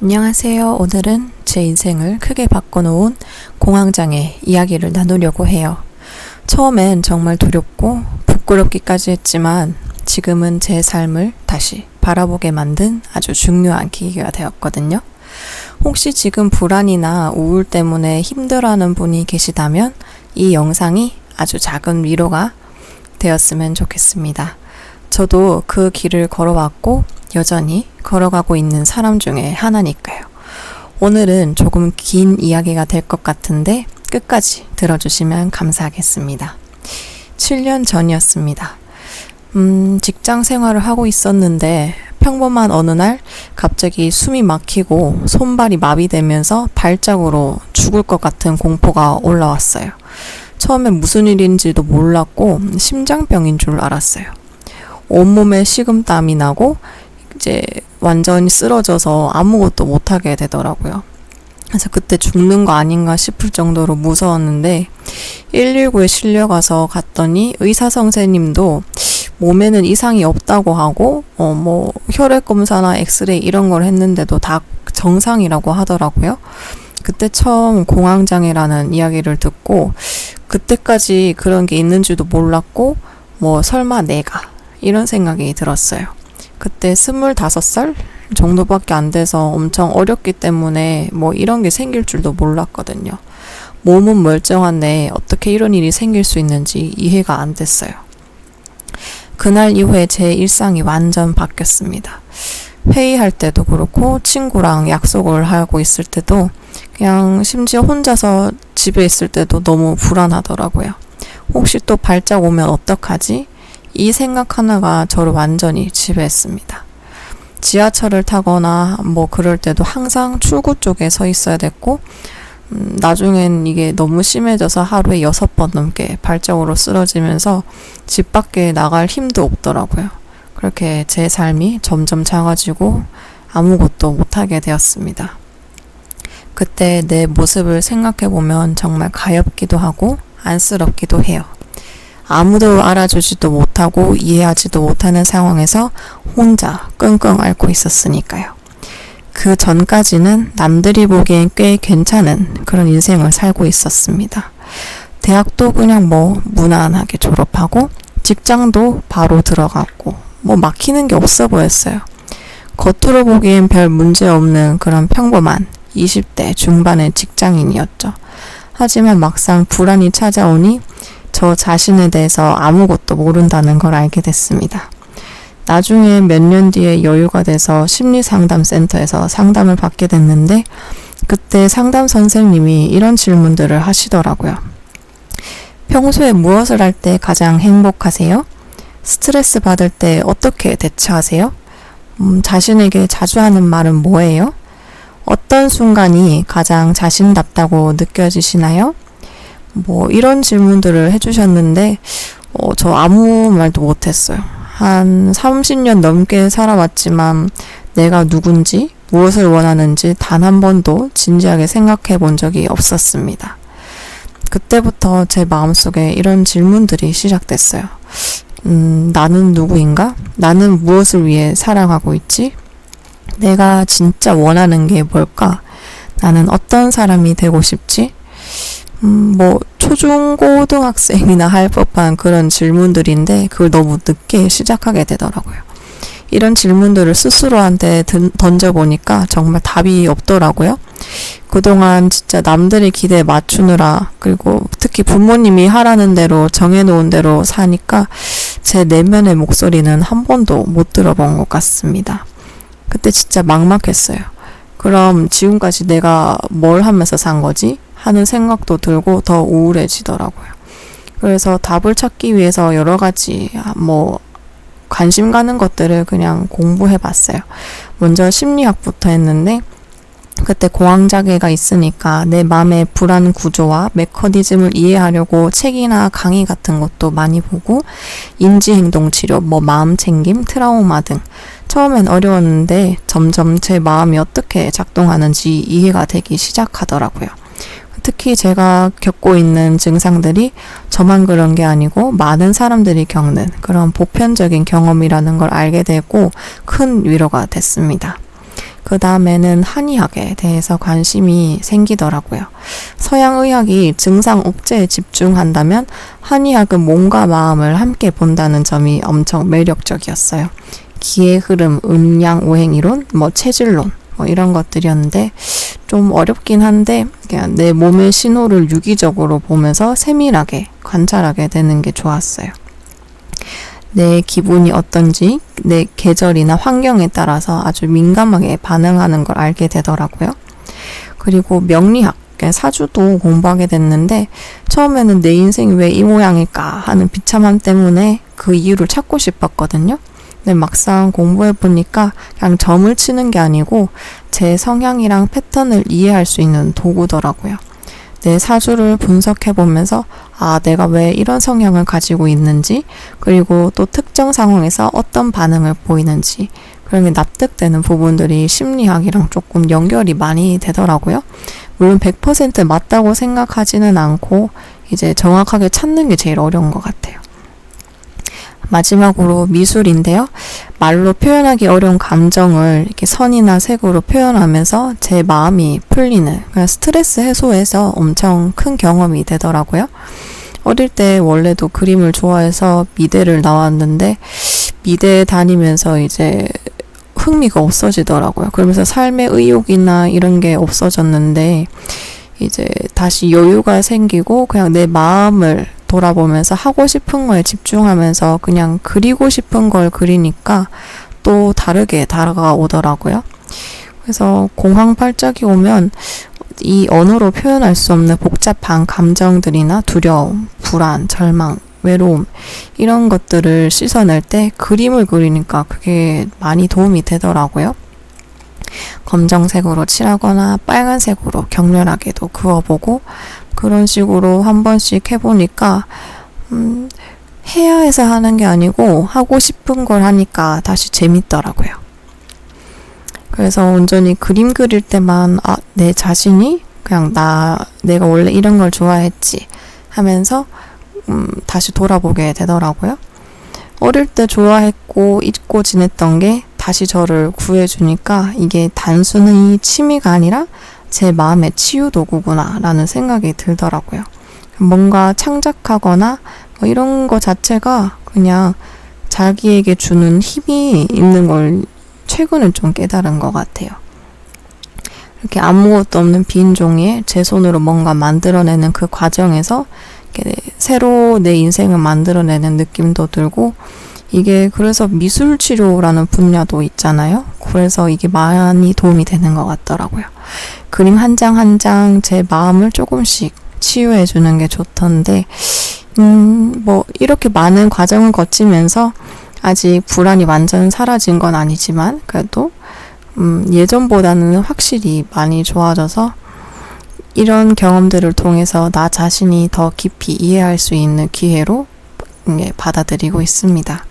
안녕하세요. 오늘은 제 인생을 크게 바꿔놓은 공황장애 이야기를 나누려고 해요. 처음엔 정말 두렵고 부끄럽기까지 했지만 지금은 제 삶을 다시 바라보게 만든 아주 중요한 계기가 되었거든요. 혹시 지금 불안이나 우울 때문에 힘들어하는 분이 계시다면 이 영상이 아주 작은 위로가 되었으면 좋겠습니다. 저도 그 길을 걸어왔고 여전히 걸어가고 있는 사람 중에 하나니까요. 오늘은 조금 긴 이야기가 될 것 같은데 끝까지 들어주시면 감사하겠습니다. 7년 전이었습니다. 직장 생활을 하고 있었는데 평범한 어느 날 갑자기 숨이 막히고 손발이 마비되면서 발작으로 죽을 것 같은 공포가 올라왔어요. 처음엔 무슨 일인지도 몰랐고 심장병인 줄 알았어요. 온몸에 식은땀이 나고 이제 완전히 쓰러져서 아무것도 못하게 되더라고요. 그래서 그때 죽는 거 아닌가 싶을 정도로 무서웠는데 119에 실려가서 갔더니 의사 선생님도 몸에는 이상이 없다고 하고 혈액 검사나 엑스레이 이런 걸 했는데도 다 정상이라고 하더라고요. 그때 처음 공황장애라는 이야기를 듣고 그때까지 그런 게 있는지도 몰랐고 설마 내가 이런 생각이 들었어요. 그때 25살 정도밖에 안 돼서 엄청 어렸기 때문에 이런 게 생길 줄도 몰랐거든요. 몸은 멀쩡한데 어떻게 이런 일이 생길 수 있는지 이해가 안 됐어요. 그날 이후에 제 일상이 완전 바뀌었습니다. 회의할 때도 그렇고 친구랑 약속을 하고 있을 때도 그냥 심지어 혼자서 집에 있을 때도 너무 불안하더라고요. 혹시 또 발작 오면 어떡하지? 이 생각 하나가 저를 완전히 지배했습니다. 지하철을 타거나 그럴 때도 항상 출구 쪽에 서 있어야 됐고 나중엔 이게 너무 심해져서 하루에 6번 넘게 발작으로 쓰러지면서 집 밖에 나갈 힘도 없더라고요. 그렇게 제 삶이 점점 작아지고 아무것도 못하게 되었습니다. 그때 내 모습을 생각해보면 정말 가엾기도 하고 안쓰럽기도 해요. 아무도 알아주지도 못하고 이해하지도 못하는 상황에서 혼자 끙끙 앓고 있었으니까요. 그 전까지는 남들이 보기엔 꽤 괜찮은 그런 인생을 살고 있었습니다. 대학도 그냥 무난하게 졸업하고 직장도 바로 들어갔고 막히는 게 없어 보였어요. 겉으로 보기엔 별 문제 없는 그런 평범한 20대 중반의 직장인이었죠. 하지만 막상 불안이 찾아오니 저 자신에 대해서 아무것도 모른다는 걸 알게 됐습니다. 나중에 몇 년 뒤에 여유가 돼서 심리상담센터에서 상담을 받게 됐는데 그때 상담 선생님이 이런 질문들을 하시더라고요. 평소에 무엇을 할 때 가장 행복하세요? 스트레스 받을 때 어떻게 대처하세요? 자신에게 자주 하는 말은 뭐예요? 어떤 순간이 가장 자신답다고 느껴지시나요? 이런 질문들을 해주셨는데 저 아무 말도 못했어요. 한 30년 넘게 살아왔지만 내가 누군지 무엇을 원하는지 단 한 번도 진지하게 생각해 본 적이 없었습니다. 그때부터 제 마음속에 이런 질문들이 시작됐어요. 나는 누구인가? 나는 무엇을 위해 살아가고 있지? 내가 진짜 원하는 게 뭘까? 나는 어떤 사람이 되고 싶지? 초중고등학생이나 할 법한 그런 질문들인데 그걸 너무 늦게 시작하게 되더라고요. 이런 질문들을 스스로한테 던져보니까 정말 답이 없더라고요. 그동안 진짜 남들의 기대에 맞추느라 그리고 특히 부모님이 하라는 대로 정해놓은 대로 사니까 제 내면의 목소리는 한 번도 못 들어본 것 같습니다. 그때 진짜 막막했어요. 그럼 지금까지 내가 뭘 하면서 산 거지? 하는 생각도 들고 더 우울해지더라고요. 그래서 답을 찾기 위해서 여러 가지 관심 가는 것들을 그냥 공부해 봤어요. 먼저 심리학부터 했는데 그때 공황장애가 있으니까 내 마음의 불안 구조와 메커니즘을 이해하려고 책이나 강의 같은 것도 많이 보고 인지행동치료, 마음챙김, 트라우마 등 처음엔 어려웠는데 점점 제 마음이 어떻게 작동하는지 이해가 되기 시작하더라고요. 특히 제가 겪고 있는 증상들이 저만 그런 게 아니고 많은 사람들이 겪는 그런 보편적인 경험이라는 걸 알게 되고 큰 위로가 됐습니다. 그 다음에는 한의학에 대해서 관심이 생기더라고요. 서양의학이 증상 억제에 집중한다면 한의학은 몸과 마음을 함께 본다는 점이 엄청 매력적이었어요. 기의 흐름, 음양 오행 이론, 체질론 이런 것들이었는데 좀 어렵긴 한데 그냥 내 몸의 신호를 유기적으로 보면서 세밀하게 관찰하게 되는 게 좋았어요. 내 기분이 어떤지 내 계절이나 환경에 따라서 아주 민감하게 반응하는 걸 알게 되더라고요. 그리고 명리학, 사주도 공부하게 됐는데 처음에는 내 인생이 왜 이 모양일까 하는 비참함 때문에 그 이유를 찾고 싶었거든요. 근데 막상 공부해보니까 그냥 점을 치는 게 아니고 제 성향이랑 패턴을 이해할 수 있는 도구더라고요. 내 사주를 분석해보면서 내가 왜 이런 성향을 가지고 있는지, 그리고 또 특정 상황에서 어떤 반응을 보이는지, 그런 게 납득되는 부분들이 심리학이랑 조금 연결이 많이 되더라고요. 물론 100% 맞다고 생각하지는 않고 이제 정확하게 찾는 게 제일 어려운 것 같아요. 마지막으로 미술인데요. 말로 표현하기 어려운 감정을 이렇게 선이나 색으로 표현하면서 제 마음이 풀리는, 스트레스 해소에서 엄청 큰 경험이 되더라고요. 어릴 때 원래도 그림을 좋아해서 미대를 나왔는데 미대 다니면서 이제 흥미가 없어지더라고요. 그러면서 삶의 의욕이나 이런 게 없어졌는데 이제 다시 여유가 생기고 그냥 내 마음을 돌아보면서 하고 싶은 거에 집중하면서 그냥 그리고 싶은 걸 그리니까 또 다르게 다가오더라고요. 그래서 공황발작이 오면 이 언어로 표현할 수 없는 복잡한 감정들이나 두려움, 불안, 절망, 외로움 이런 것들을 씻어낼 때 그림을 그리니까 그게 많이 도움이 되더라고요. 검정색으로 칠하거나 빨간색으로 격렬하게도 그어보고 그런 식으로 한 번씩 해보니까 해야 해서 하는 게 아니고 하고 싶은 걸 하니까 다시 재밌더라고요. 그래서 온전히 그림 그릴 때만 내 자신이 그냥 내가 원래 이런 걸 좋아했지 하면서 다시 돌아보게 되더라고요. 어릴 때 좋아했고 잊고 지냈던 게 다시 저를 구해주니까 이게 단순히 취미가 아니라 제 마음의 치유 도구구나 라는 생각이 들더라고요. 뭔가 창작하거나 이런 거 자체가 그냥 자기에게 주는 힘이 있는 걸 최근에 좀 깨달은 것 같아요. 이렇게 아무것도 없는 빈 종이에 제 손으로 뭔가 만들어내는 그 과정에서 이렇게 새로 내 인생을 만들어내는 느낌도 들고 이게 그래서 미술치료라는 분야도 있잖아요. 그래서 이게 많이 도움이 되는 것 같더라고요. 그림 한 장 한 장 제 마음을 조금씩 치유해주는 게 좋던데 이렇게 많은 과정을 거치면서 아직 불안이 완전 사라진 건 아니지만 그래도 예전보다는 확실히 많이 좋아져서 이런 경험들을 통해서 나 자신이 더 깊이 이해할 수 있는 기회로 받아들이고 있습니다.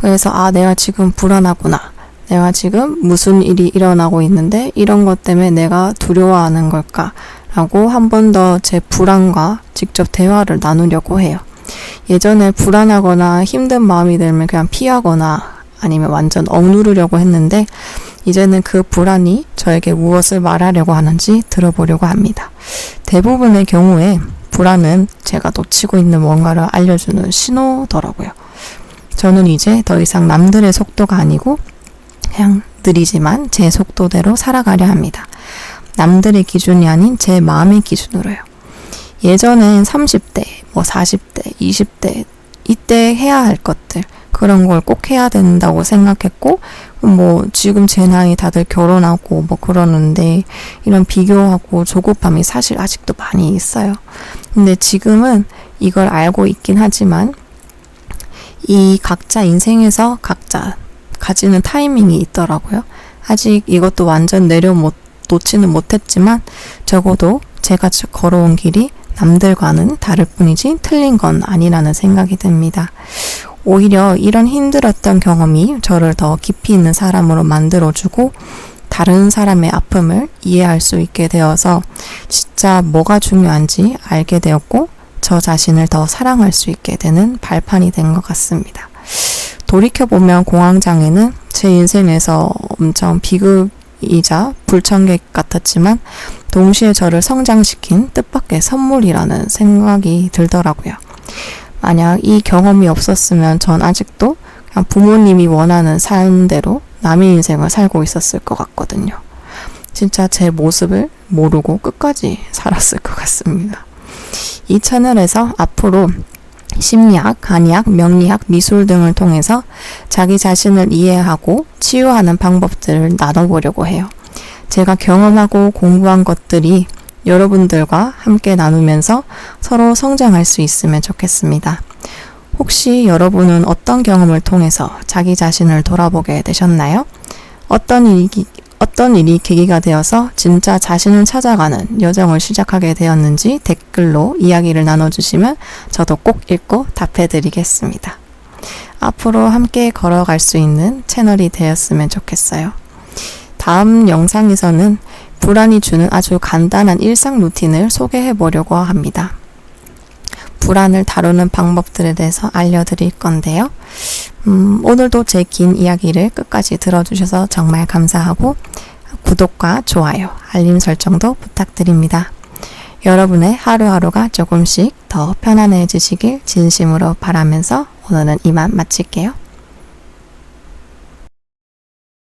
그래서 내가 지금 불안하구나. 내가 지금 무슨 일이 일어나고 있는데 이런 것 때문에 내가 두려워하는 걸까? 라고 한 번 더 제 불안과 직접 대화를 나누려고 해요. 예전에 불안하거나 힘든 마음이 들면 그냥 피하거나 아니면 완전 억누르려고 했는데 이제는 그 불안이 저에게 무엇을 말하려고 하는지 들어보려고 합니다. 대부분의 경우에 불안은 제가 놓치고 있는 뭔가를 알려주는 신호더라고요. 저는 이제 더 이상 남들의 속도가 아니고 그냥 느리지만 제 속도대로 살아가려 합니다. 남들의 기준이 아닌 제 마음의 기준으로요. 예전엔 30대, 40대, 20대 이때 해야 할 것들 그런 걸 꼭 해야 된다고 생각했고 지금 제 나이 다들 결혼하고 그러는데 이런 비교하고 조급함이 사실 아직도 많이 있어요. 근데 지금은 이걸 알고 있긴 하지만 이 각자 인생에서 각자 가지는 타이밍이 있더라고요. 아직 이것도 완전 놓지는 못했지만 적어도 제가 걸어온 길이 남들과는 다를 뿐이지 틀린 건 아니라는 생각이 듭니다. 오히려 이런 힘들었던 경험이 저를 더 깊이 있는 사람으로 만들어주고 다른 사람의 아픔을 이해할 수 있게 되어서 진짜 뭐가 중요한지 알게 되었고 저 자신을 더 사랑할 수 있게 되는 발판이 된 것 같습니다. 돌이켜보면 공황장애는 제 인생에서 엄청 비극이자 불청객 같았지만 동시에 저를 성장시킨 뜻밖의 선물이라는 생각이 들더라고요. 만약 이 경험이 없었으면 전 아직도 그냥 부모님이 원하는 삶대로 남의 인생을 살고 있었을 것 같거든요. 진짜 제 모습을 모르고 끝까지 살았을 것 같습니다. 이 채널에서 앞으로 심리학, 간이학, 명리학, 미술 등을 통해서 자기 자신을 이해하고 치유하는 방법들을 나눠보려고 해요. 제가 경험하고 공부한 것들이 여러분들과 함께 나누면서 서로 성장할 수 있으면 좋겠습니다. 혹시 여러분은 어떤 경험을 통해서 자기 자신을 돌아보게 되셨나요? 어떤 일이 계기가 되어서 진짜 자신을 찾아가는 여정을 시작하게 되었는지 댓글로 이야기를 나눠주시면 저도 꼭 읽고 답해드리겠습니다. 앞으로 함께 걸어갈 수 있는 채널이 되었으면 좋겠어요. 다음 영상에서는 불안이 주는 아주 간단한 일상 루틴을 소개해 보려고 합니다. 불안을 다루는 방법들에 대해서 알려드릴 건데요. 오늘도 제 긴 이야기를 끝까지 들어주셔서 정말 감사하고 구독과 좋아요, 알림 설정도 부탁드립니다. 여러분의 하루하루가 조금씩 더 편안해지시길 진심으로 바라면서 오늘은 이만 마칠게요.